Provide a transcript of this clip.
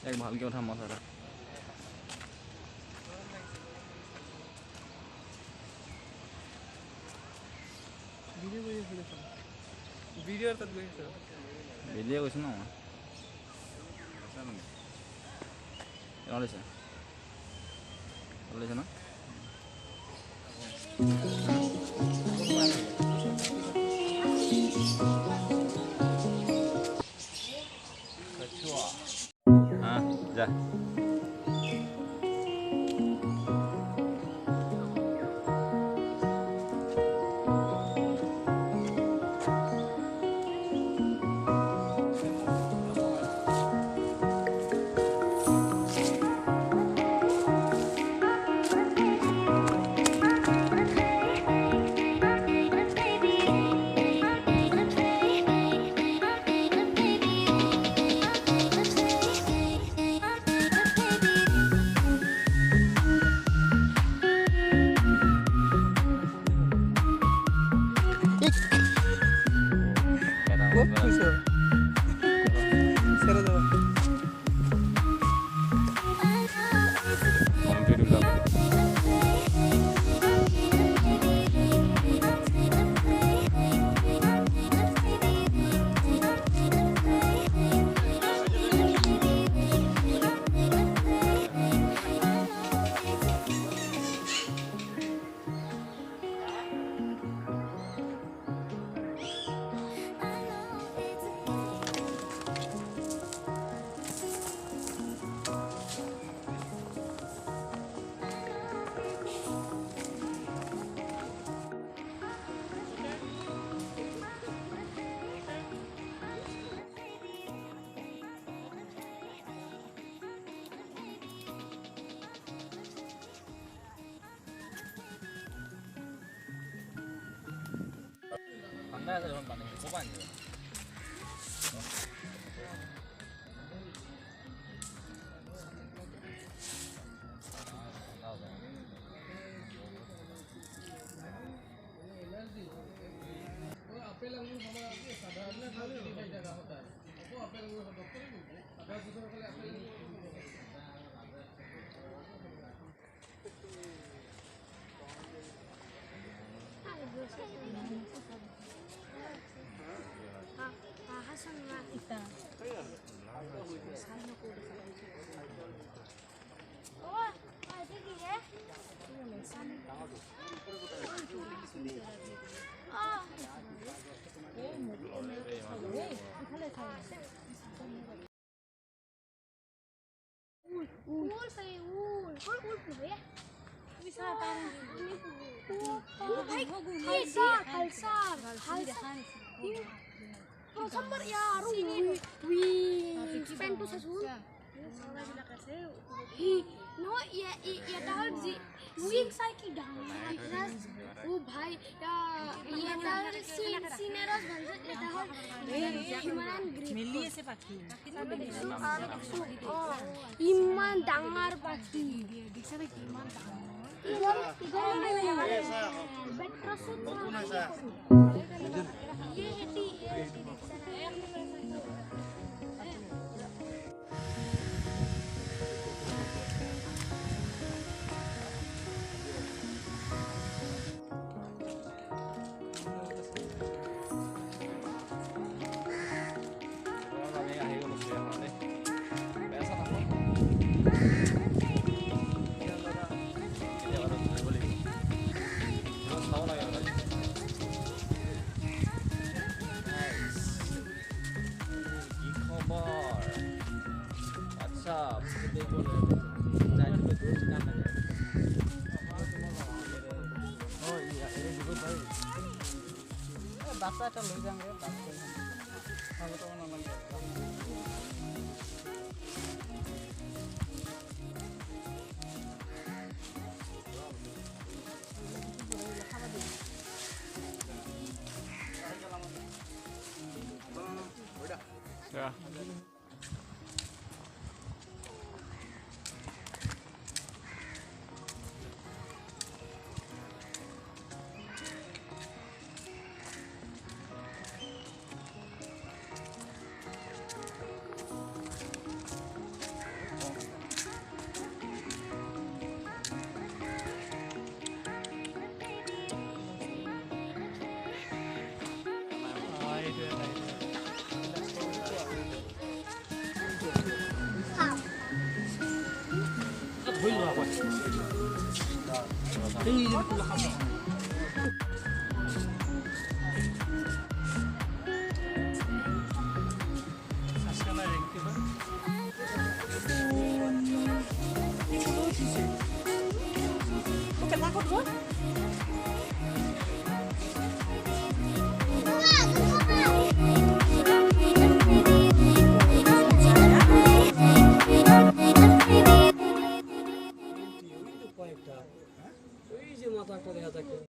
এক ভালকে উঠা মাছ এটা ভিডিও তাত গৈছে ভিডিও কৈছে ন লৈছে ন যা ঠান্ডা আছে যখন পানি কো পানি আপেল আঙুর हमारा साधारण खाने का जगह होता है वो अपेल आङुर डॉक्टर अगर दूसरा खाली अपेल Sabar ya, we spend to sesul. No, ya dahal ji. Wing sai ki dahal. Oh bhai, ya dahal sineros banjat ya dahal. Himalan grip. Millie se pakhi. Oh, iman dangar pakhi. Bisa iman dangar. Iman betrasut. আমি আহি গ'লো চিৰিয়াখানা দেই বেয়া চাহ নাখাওঁ কেতিয়াবা ধৰিব লাগিব চাব লাগে আৰু কি খবৰ আচ্ছা বাচ্চা এটা লৈ যাম Ja. ওই যে মাথা একটা দেখা থাকে